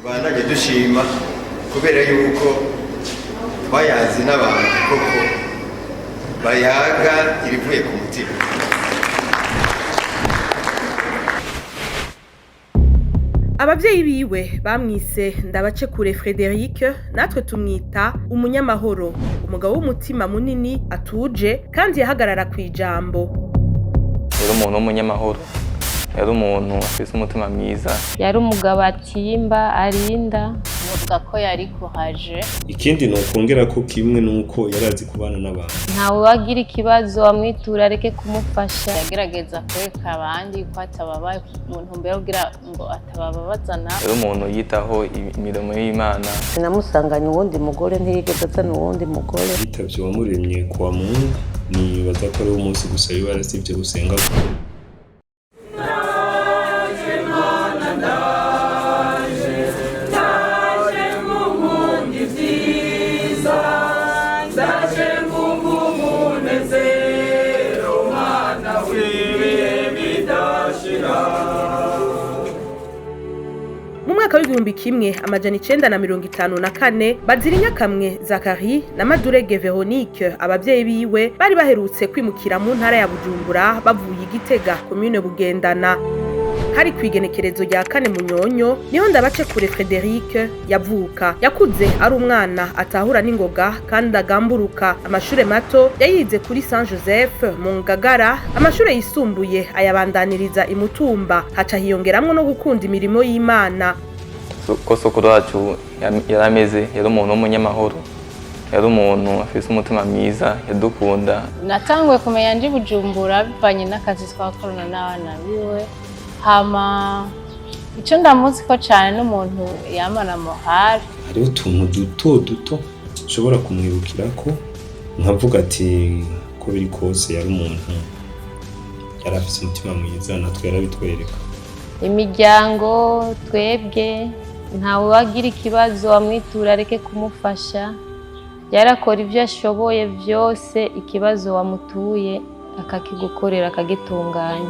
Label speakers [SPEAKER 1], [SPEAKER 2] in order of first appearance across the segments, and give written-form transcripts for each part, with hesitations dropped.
[SPEAKER 1] tubandanye dushima kubera yuko bayazi n'abantu koko bayaga ibivuye ku mutima.
[SPEAKER 2] Abavyeyi biwe bamwise Ndabacekure Frederic, natwe tumwita umunyamahoro, umugabo w'umutima munini atuje kandi yahagarara kwijambo.
[SPEAKER 3] Yari umuntu w'umunyamahoro, yari umuntu afise umutima mwiza,
[SPEAKER 4] yari umugabo atimba arinda, nuvuga ko yari kuhaje.
[SPEAKER 5] Ikindi nokongera ko kimwe nuko yarazi kubana n'abantu.
[SPEAKER 4] Ntawe wagira ikibazo amwitura areke kumufasha, yagerageza kwereka abandi ko atababaye mu ntumbero kugira ngo atababazana.
[SPEAKER 3] Yari umuntu yitaho imirimo y'Imana.
[SPEAKER 6] Sinamusanganye uwundi mugore, ntiyigeze azana uwundi mugore.
[SPEAKER 5] Yitavye uwamuremye kwa Mungu, nibaza ko ari umunsi gusa yari yarasivye gusenga.
[SPEAKER 2] Mu mwaka w'igihumbi kimwe amajana 954 Bazirinyakamwe Zakari na Madurege Veronique, abavyeyi biwe bari baherutse kwimukira mu ntara ya Bujumbura bavuye Igitega, commune Bugendana. Hari kwigenekerezo rya 4 Munyonyo niho Ndabacekure Frederic yavuka. Yakuze ari umwana atahura n'ingoga kandi agamburuka. Amashure mato yayize kuri Saint Joseph mu Ngagara, amashure yisumbuye ayabandaniriza imutumba, haca hiyongeramwo no gukunda imirimo y'Imana.
[SPEAKER 3] Ko sokuru wacu yarameze, yari umuntu w'umunyamahoro, yari umuntu afise umutima mwiza, yadukunda.
[SPEAKER 4] Natangwe kumenya ndi Bujumbura bivanye n'akazi twakorana n'abana biwe. Hama ico ndamuzi ko cyane n'umuntu yamana mohari.
[SPEAKER 5] Hariho utuntu duto ushobora kumwibukira ko nkavuga ati ko biri kose yari umuntu yari afise umutima mwiza, natwe yarabitwereka.
[SPEAKER 4] Imiryango twebwe ntawe wagira ikibazo amwitura areke kumufasha, yarakora ivyo ashoboye vyose, ikibazo wamutuye akakigukorera akagitunganya.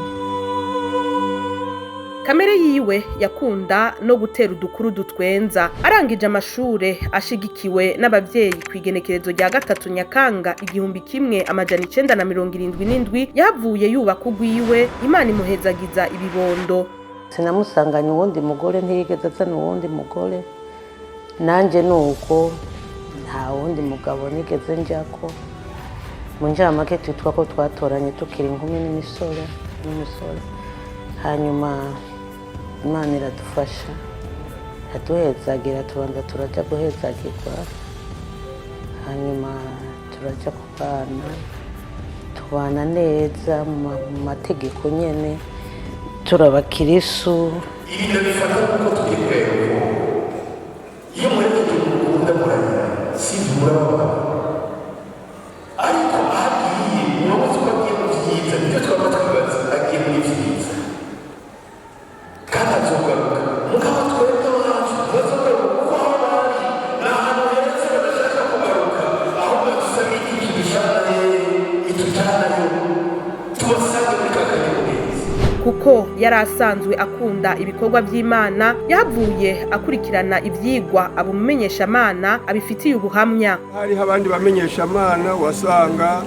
[SPEAKER 2] Kamere yiwe yakunda no gutera udukuru dutwenza. Arangije amashure ashigikiwe n'abavyeyi kwigenekerezo rya 3 Nyakanga igihumbi kimwe amajana 977 yavuye yubaka ugwiwe, Imana imuhezagiza ibibondo.
[SPEAKER 6] Sinamusanganye uwundi mugore, ntiyigeze azana uwundi mugore. Nanje nuko nta wundi mugabo nigeze njako. Mu njamake twitwa ko twatoranye tukiri inkumi n'imisore. Hanyuma Imana iradufasha, yaduhezagira, tubanza turaja guhezagirwa, hanyuma turaja kubana, tubana neza mu mategeko nyene, turabakirisu.
[SPEAKER 7] Ibintu bifata kuko tugikwego iyo muri tukunda muranya sivura ariko agiye unobuze ko agiye mu vyiza nibyo twaba twibaza, agiye muri vyiza kandi azogaruka mugabo twebwe wacu tubazogaruka kuko aho bari ni ahantu heza badashaka kugaruka, ahubwo dusaba igihe gishanaye itujanayo tubasange muri kakanyabugezi.
[SPEAKER 2] Kuko yari asanzwe akunda ibikorwa vy'Imana, yahavuye akurikirana ivyigwa abumumenyeshamana abifitiye ubuhamya.
[SPEAKER 8] Hariho abandi bamenyeshamana wasanga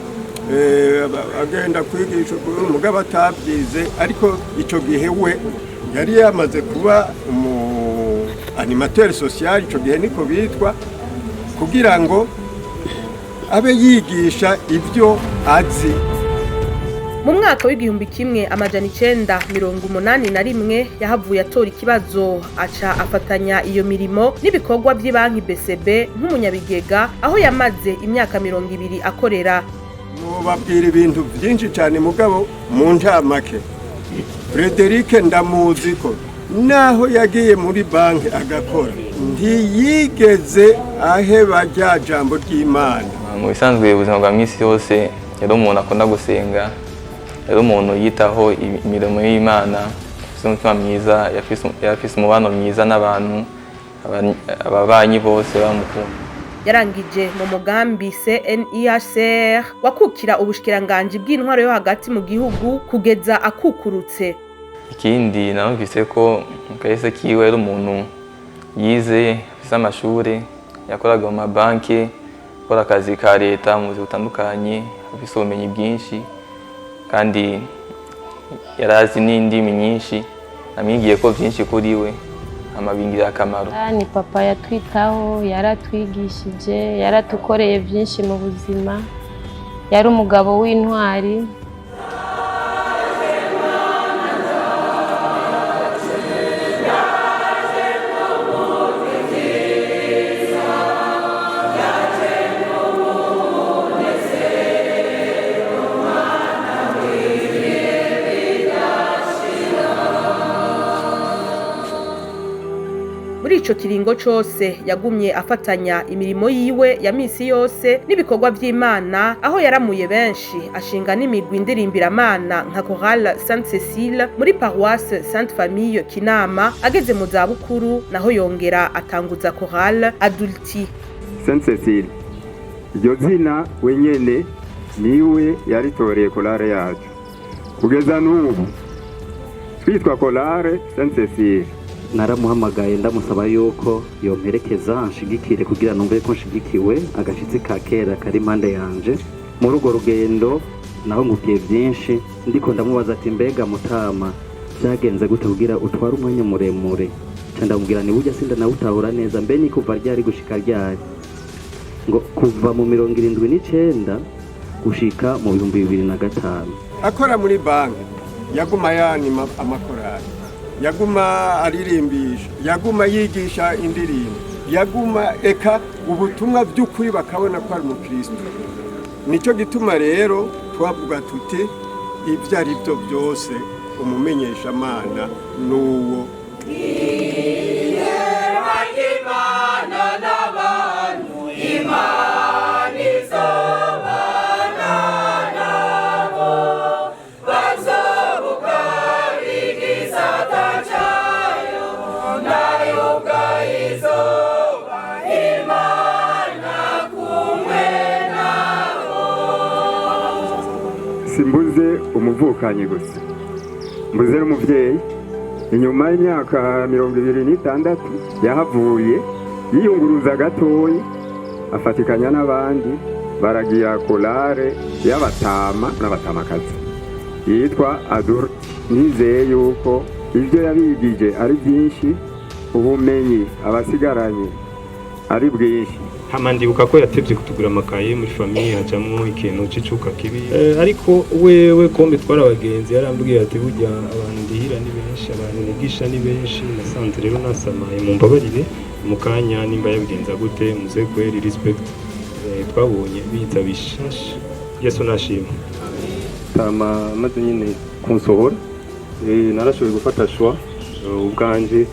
[SPEAKER 8] agenda kwigisha umugabo atabyize, ariko ico gihe we yari yamaze kuba animateur social, ico gihe niko bitwa, kugira ngo abe yigisha ivyo azi.
[SPEAKER 2] Mu mwaka w'igihumbi kimwe amajana 981 yahavuye atora ikibazo, aca afatanya iyo mirimo n'ibikorwa by'ibanki BCB nk'umunyabigega, aho yamaze imyaka 20 akorera.
[SPEAKER 8] Babwira ibintu byinshi cyane mugabo mu njamake. Frederic ndamuzi ko naho yagiye muri banki agakora, ntiyigeze aheba rya jambo ry'Imana.
[SPEAKER 3] Mu bisanzwe ubuzima bwa misi yose yari umuntu akunda gusenga, yari umuntu yitaho imirimo y'Imana, afise umutima mwiza, yafise umubano mwiza n'abantu, ababanyi bose bamukunda.
[SPEAKER 2] Yarangije mu mugambi CNIHCR wakukira ubushikiranganje bw'intwaro yo hagati mu gihugu kugeza akukurutse.
[SPEAKER 3] Ikindi narumvise ko kahise kiwe ari umuntu yize afise amashure yakoraga mu mabanki akora akazi ka leta mu buzi butandukanye afise ubumenyi bwinshi kandi yarazi n'indimi nyinshi namwigiye ko byinshi kuri we amabingira akamaro.
[SPEAKER 4] Ni papa yatwitaho, yaratwigishije, yaratukoreye byinshi mu buzima, yari umugabo w'intwari.
[SPEAKER 2] Muri ico kiringo cose yagumye afatanya imirimo yiwe ya misi yose n'ibikorwa vy'Imana, aho yaramuye benshi ashinga n'imigwi ndirimbiramana nka Chorale Sainte Cécile muri Paroisse Sainte Famille Kinama. Ageze mu za bukuru naho yongera atanguza Chorale Adulti.
[SPEAKER 8] Sainte Cécile iryo zina wenyene niwe yaritoreye Chorale yacu kugeza n'ubu twitwa Chorale Sainte Cécile.
[SPEAKER 9] Naramuhamagaye ndamusaba yuko yomperekeza anshigikire kugira numve ko nshigikiwe agashitsi ka kera kari impande yanje. Muri urwo rugendo naho ngukiye byinshi, ndiko ndamubaza ati mbega Mutama byagenze gute kugira utwara umwanya muremure? Ndamubwira ni burya sinda nawe utahura neza mbe ni kuva ryari gushika ryari? Ngo kuva mu 79 gushika mu 2005.
[SPEAKER 8] Akora muri banki yaguma yanima amakorali, yaguma aririmbisha, yaguma yigisha indirimbo, yaguma eka ubutumwa by'ukuri bakabona ko ari umukristo. Nico gituma rero twavuga tuti ibyo ari byo byose umumenyesha Mana nuwo. Simbuze umuvukanyi gusa, mbuze n'umuvyeyi. Inyuma y'imyaka 26 yahavuye yiyunguruza gatoyi afatikanya n'abandi baragira Chorale y'abatama n'abatamakazi yitwa Adulti. Nizeye yuko ivyo yabigije ari byinshi, ubumenyi abasigaranye ari bwinshi.
[SPEAKER 5] Hama ndibuka ko yatevye kutugura amakaye muri famille hajamwo ikintu c'icuka kibi, ariko wewe kombe twara abagenzi yarambwiye ati burya abantu ndihira ni benshi, abantu nigisha ni benshi, nasanze rero nasamaye mu mbabarire mu kanya nimba yabigenza gute muze kweri respect. Twabonye biza bishasha, Yesu nashima.
[SPEAKER 10] Tama maze nyine kunsohora, narashoboye gufata shwa ubwanje,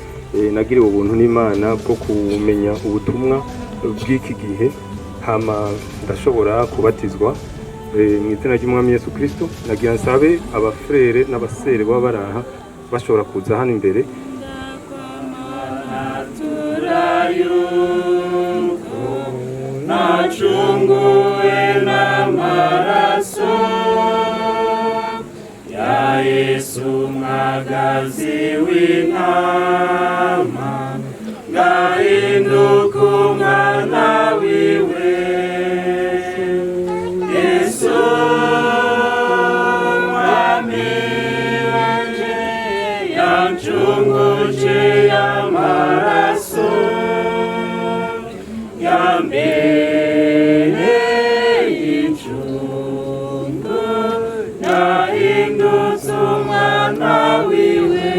[SPEAKER 10] nagiriwe ubuntu n'Imana bwo kumenya ubutumwa bw'iki gihe, hama ndashobora kubatizwa mu izina ry'Umwami Yesu Kristo. Nagira nsabe abafrere n'abasere baba baraha bashobora kuza hano imbere.
[SPEAKER 11] Nachunguwe n'amaraso ya Yesu mwagazi w'intama, ngahinduka umwana wiwe. Yesu mwami wanje yancunguje amaraso yambere y'icungu, nahindutse umwana wiwe.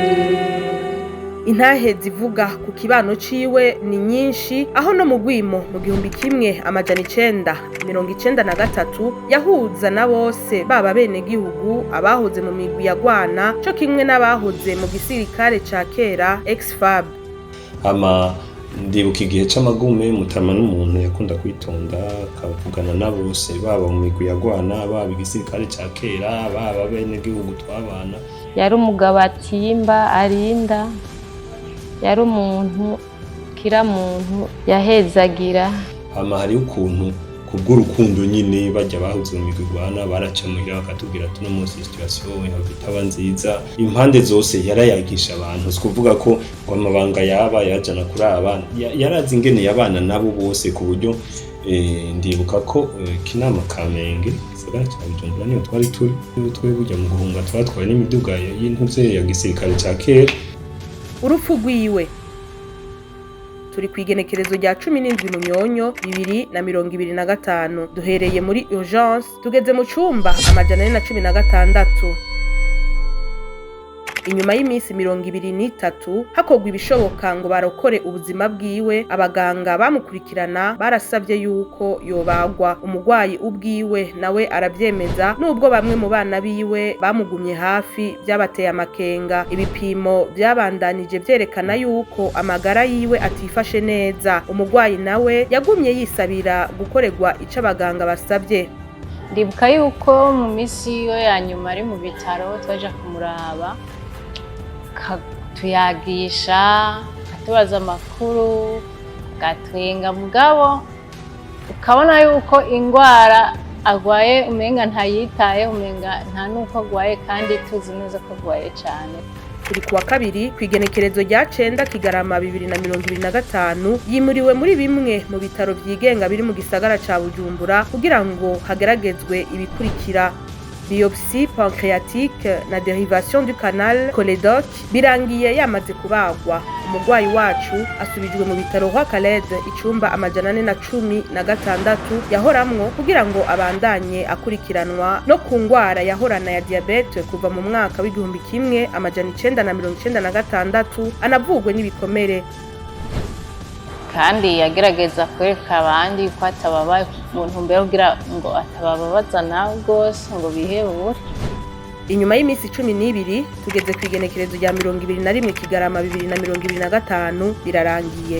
[SPEAKER 2] Intahe zivuga ku kibano ciwe ni nyinshi, aho no mu Gwimo mu 1993 yahuza na bose baba bene gihugu, abahoze mu migwi yagwana cyo kimwe n'abahoze mu gisirikare ca kera ex-FAB.
[SPEAKER 5] Hama ndibuka igihe c'amagume Mutama n'umuntu yakunda kwitonda akavugana na bose, baba mu migwi yagwana, baba igisirikare ca kera, baba bene gihugu twabana.
[SPEAKER 4] Yari umugabo atimba arinda, yari umuntu kira muntu yahezagira.
[SPEAKER 5] Hama hari ukuntu kubw'urukundo nyine bajya bahuze mu migwi igwana baraca muhira bakatubwira tuno munsi situation itaba nziza impande zose yarayagisha abantu kuvuga ko amabanga yaba yajana kuri abana yarazi ingene yabana nabo bose ku buryo ndibuka ko Kinama Kamenge gisagara cya Bujumbura niyo twari twe bujya mu guhunga twatwaye n'imiduga y'intuze ya gisirikare cya kera.
[SPEAKER 2] Urupfu rwiwe turi kwigenekerezo rya 17 Munyonyo 2025 duhereye muri urgence tugeze mu cumba amajana 416 inyuma y'iminsi 23 hakogwa ibishoboka ngo barokore ubuzima bwiwe abaganga bamukurikirana barasabye yuko yobagwa umugwayi ubwiwe nawe aravyemeza nubwo bamwe mu bana biwe bamugumye hafi byabateye amakenga ibipimo byabandanije vyerekana yuko amagara yiwe atifashe neza umugwayi nawe yagumye yisabira gukorerwa ico abaganga basabye.
[SPEAKER 4] Ndibuka yuko mu misi yo ya nyuma ari mu bitaro twaje kumuraba tuyagisha atubaza amakuru gatwenga mugabo ukabona yuko ingwara agwaye umenga ntayitaye umenga nta nuko agwaye kandi tuzi neza ko agwaye cyane.
[SPEAKER 2] Kuri kuwa kabiri kwigenekerezo rya 9 Kigarama 2025 yimuriwe muri bimwe mu bitaro vyigenga biri mu gisagara ca Bujumbura kugira ngo hageragezwe ibikurikira biopsie pancréatique na dérivation du canal cholédoque birangiye yamaze kubagwa umugwayi wacu asubijwe mu bitaro kwa Khaled icumba amajana 416 yahoramwo kugira ngo abandanye akurikiranwa no ku ngwara yahorana ya diabete kuva mu mwaka w'igihumbi kimwe amajana 996 anavugwe n'ibikomere
[SPEAKER 4] kandi yagerageza kwereka abandi ko atababaye mu ntumbero kugira ngo atabababaza nawe rwose ngo bihebure.
[SPEAKER 2] Inyuma y'iminsi 12 tugeze kwigenekerezo rya 21 Kigarama 2025 birarangiye.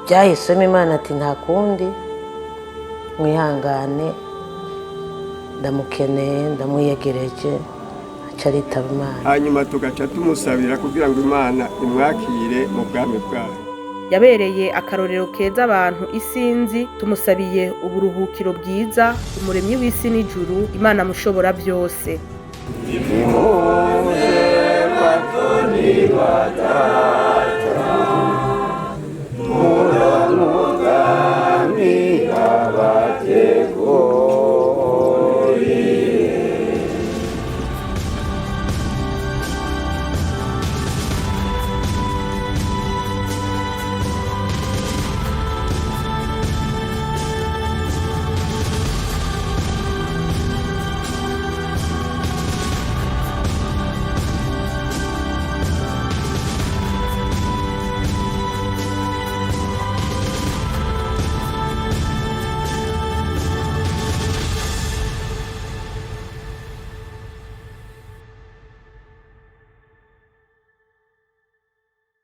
[SPEAKER 6] Byahisemo Imana ati nta kundi mwihangane ndamukeneye ndamwiyegereje aca aritaba Imana
[SPEAKER 8] hanyuma tugaca tumusabira kugira ngo Imana imwakire mu bwami bwayo.
[SPEAKER 2] Yabereye akarorero keza abantu isinzi tumusabiye uburuhukiro bwiza umuremyi w'isi n'ijuru Imana mushobora byose.
[SPEAKER 11] Nimuze batoni batari